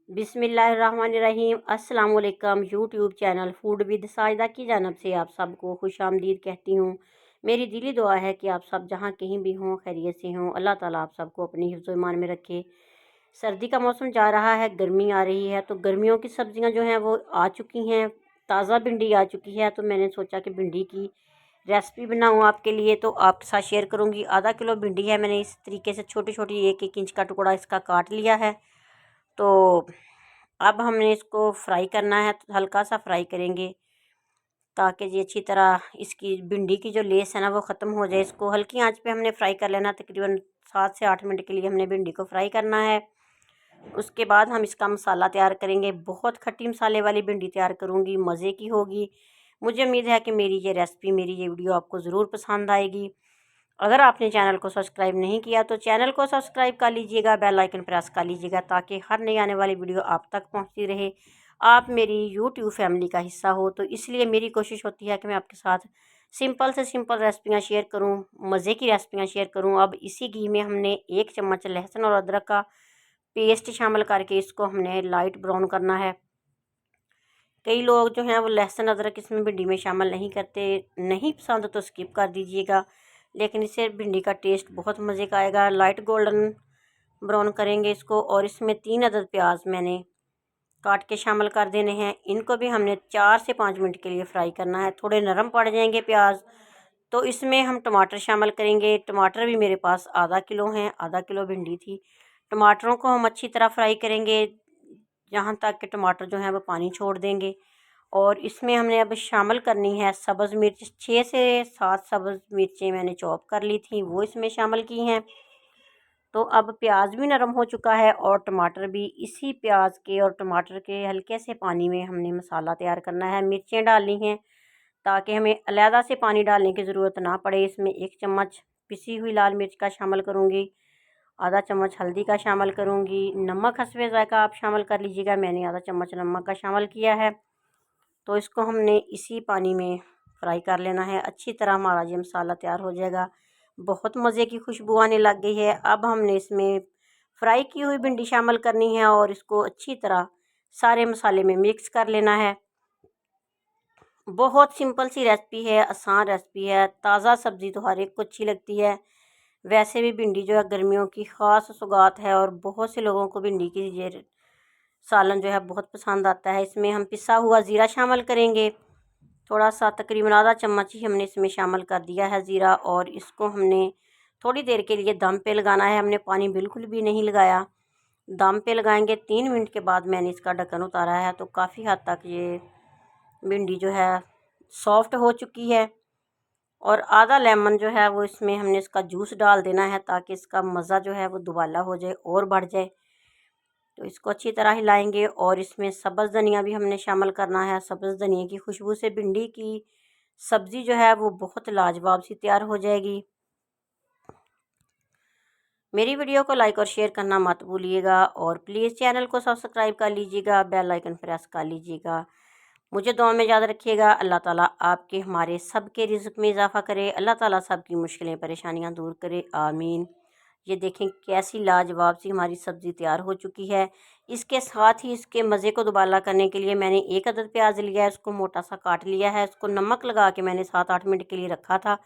बिस्मिल्लाहिर्रहमानिर्रहीम। अस्सलाम वालेकुम। YouTube channel food with Sajida की जानब से आप सबको खुश आमदीद कहती हूँ। मेरी दिली दुआ है कि आप सब जहाँ कहीं भी हों खैरियत से हों। अल्लाह ताला आप सबको अपनी हिफ्ज़ ईमान में रखे। सर्दी का मौसम जा रहा है, गर्मी आ रही है, तो गर्मियों की सब्ज़ियाँ जो हैं वो आ चुकी हैं। ताज़ा भिंडी आ चुकी है, तो मैंने सोचा कि भिंडी की रेसिपी बनाऊँ आपके लिए, तो आपके साथ शेयर करूँगी। आधा किलो भिंडी है, मैंने इस तरीके से छोटी छोटी 1-1 इंच का टुकड़ा इसका काट लिया है। तो अब हमने इसको फ्राई करना है, तो हल्का सा फ्राई करेंगे ताकि ये अच्छी तरह इसकी भिंडी की जो लेस है ना वो ख़त्म हो जाए। इसको हल्की आंच पे हमने फ्राई कर लेना। तकरीबन 7 से 8 मिनट के लिए हमने भिंडी को फ्राई करना है। उसके बाद हम इसका मसाला तैयार करेंगे। बहुत खट्टी मसाले वाली भिंडी तैयार करूँगी, मज़े की होगी। मुझे उम्मीद है कि मेरी ये रेसिपी, मेरी ये वीडियो आपको ज़रूर पसंद आएगी। अगर आपने चैनल को सब्सक्राइब नहीं किया तो चैनल को सब्सक्राइब कर लीजिएगा, बेल आइकन प्रेस कर लीजिएगा ताकि हर नई आने वाली वीडियो आप तक पहुंचती रहे। आप मेरी यूट्यूब फैमिली का हिस्सा हो, तो इसलिए मेरी कोशिश होती है कि मैं आपके साथ सिंपल से सिंपल रेसिपियां शेयर करूं, मज़े की रेसिपियां शेयर करूं। अब इसी घी में हमने 1 चम्मच लहसुन और अदरक का पेस्ट शामिल करके इसको हमने लाइट ब्राउन करना है। कई लोग जो हैं वो लहसुन अदरक इसमें भिंडी में शामिल नहीं करते, नहीं पसंद तो स्किप कर दीजिएगा, लेकिन इससे भिंडी का टेस्ट बहुत मज़े का आएगा। लाइट गोल्डन ब्राउन करेंगे इसको। और इसमें 3 अदद प्याज मैंने काट के शामिल कर देने हैं। इनको भी हमने 4 से 5 मिनट के लिए फ्राई करना है। थोड़े नरम पड़ जाएंगे प्याज, तो इसमें हम टमाटर शामिल करेंगे। टमाटर भी मेरे पास आधा किलो हैं, आधा किलो भिंडी थी। टमाटरों को हम अच्छी तरह फ्राई करेंगे जहाँ तक कि टमाटर जो है वो पानी छोड़ देंगे। और इसमें हमने अब शामिल करनी है सब्ज़ मिर्च। 6 से 7 सब्ज़ मिर्चें मैंने चॉप कर ली थी, वो इसमें शामिल की हैं। तो अब प्याज भी नरम हो चुका है और टमाटर भी। इसी प्याज के और टमाटर के हल्के से पानी में हमने मसाला तैयार करना है। मिर्चें डालनी हैं ताकि हमें अलहदा से पानी डालने की ज़रूरत ना पड़े। इसमें 1 चम्मच पिसी हुई लाल मिर्च का शामिल करूँगी, आधा चम्मच हल्दी का शामिल करूँगी। नमक हस्बे ज़ायक़ा आप शामिल कर लीजिएगा, मैंने आधा चम्मच नमक का शामिल किया है। तो इसको हमने इसी पानी में फ्राई कर लेना है। अच्छी तरह हमारा ये मसाला तैयार हो जाएगा। बहुत मज़े की खुशबू आने लग गई है। अब हमने इसमें फ्राई की हुई भिंडी शामिल करनी है और इसको अच्छी तरह सारे मसाले में मिक्स कर लेना है। बहुत सिंपल सी रेसिपी है, आसान रेसिपी है। ताज़ा सब्ज़ी तो हर एक को अच्छी लगती है। वैसे भी भिंडी जो है गर्मियों की ख़ास सौगात है और बहुत से लोगों को भिंडी की ये सालन जो है बहुत पसंद आता है। इसमें हम पिसा हुआ ज़ीरा शामिल करेंगे। थोड़ा सा तकरीबन आधा चम्मच ही हमने इसमें शामिल कर दिया है ज़ीरा। और इसको हमने थोड़ी देर के लिए दम पे लगाना है। हमने पानी बिल्कुल भी नहीं लगाया, दम पे लगाएंगे। 3 मिनट के बाद मैंने इसका ढक्कन उतारा है, तो काफ़ी हद तक ये भिंडी जो है सॉफ्ट हो चुकी है। और आधा लेमन जो है वो इसमें हमने इसका जूस डाल देना है ताकि इसका मज़ा जो है वो दुबाला हो जाए और बढ़ जाए। तो इसको अच्छी तरह हिलाएंगे। और इसमें सब्ज़ धनिया भी हमने शामिल करना है। सब्ज़ धनिया की खुशबू से भिंडी की सब्ज़ी जो है वो बहुत लाजवाब सी तैयार हो जाएगी। मेरी वीडियो को लाइक और शेयर करना मत भूलिएगा और प्लीज़ चैनल को सब्सक्राइब कर लीजिएगा, बेल आइकन प्रेस कर लीजिएगा। मुझे दुआ में याद रखिएगा। अल्लाह ताला आपके हमारे सब के रिज़्क़ में इजाफ़ा करे। अल्लाह ताला सब की मुश्किलें परेशानियां दूर करे, आमीन। ये देखें कैसी लाजवाब सी हमारी सब्ज़ी तैयार हो चुकी है। इसके साथ ही इसके मज़े को दुबाला करने के लिए मैंने 1 अदद प्याज लिया है, उसको मोटा सा काट लिया है। इसको नमक लगा के मैंने 7-8 मिनट के लिए रखा था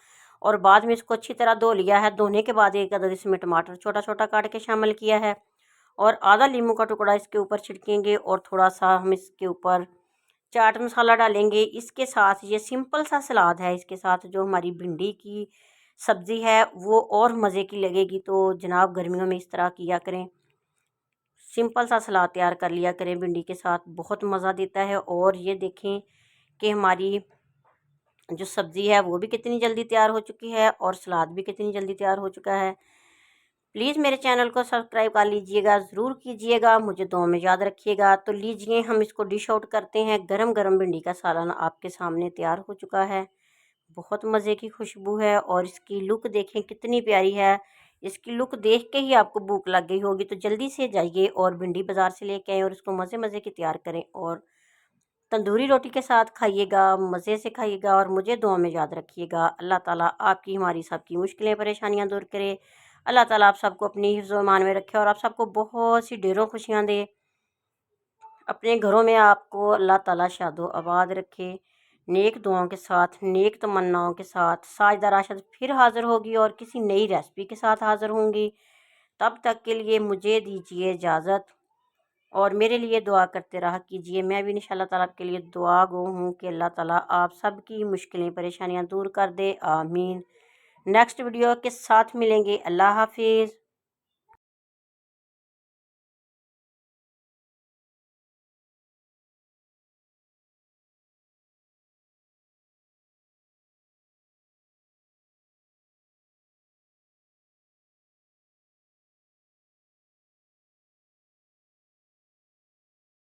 और बाद में इसको अच्छी तरह धो लिया है। धोने के बाद 1 अदद इसमें टमाटर छोटा छोटा काट के शामिल किया है और आधा नींबू का टुकड़ा इसके ऊपर छिड़केंगे और थोड़ा सा हम इसके ऊपर चाट मसाला डालेंगे। इसके साथ ये सिंपल सा सलाद है, इसके साथ जो हमारी भिंडी की सब्ज़ी है वो और मज़े की लगेगी। तो जनाब गर्मियों में इस तरह किया करें, सिंपल सा सलाद तैयार कर लिया करें भिंडी के साथ, बहुत मज़ा देता है। और ये देखें कि हमारी जो सब्ज़ी है वो भी कितनी जल्दी तैयार हो चुकी है और सलाद भी कितनी जल्दी तैयार हो चुका है। प्लीज़ मेरे चैनल को सब्सक्राइब कर लीजिएगा, ज़रूर कीजिएगा, मुझे दुआ में याद रखिएगा। तो लीजिए हम इसको डिश आउट करते हैं। गरम गरम भिंडी का सालन आपके सामने तैयार हो चुका है। बहुत मज़े की खुशबू है और इसकी लुक देखें कितनी प्यारी है। इसकी लुक देख के ही आपको भूख लग गई होगी, तो जल्दी से जाइए और भिंडी बाज़ार से लेके आएँ और इसको मज़े मज़े की तैयार करें और तंदूरी रोटी के साथ खाइएगा, मज़े से खाइएगा और मुझे दुआ में याद रखिएगा। अल्लाह ताला आपकी हमारी सबकी मुश्किलें परेशानियां दूर करे। अल्लाह ताला आप सबको अपनी हिफ्ज़-ओ-ईमान में रखे और आप सबको बहुत सी ढेरों खुशियाँ दे। अपने घरों में आपको अल्लाह ताला शादो आबाद रखे। नेक दुआओं के साथ, नेक तमन्नाओं के साथ साजदा राशिद फिर हाज़िर होगी और किसी नई रेसिपी के साथ हाज़िर होंगी। तब तक के लिए मुझे दीजिए इजाज़त और मेरे लिए दुआ करते रहा कीजिए। मैं भी इंशाअल्लाह ताला आपके लिए दुआ गो हूँ कि अल्लाह ताला आप सब की मुश्किलें परेशानियाँ दूर कर दे। आमीन। नेक्स्ट वीडियो के साथ मिलेंगे। अल्लाह हाफिज़।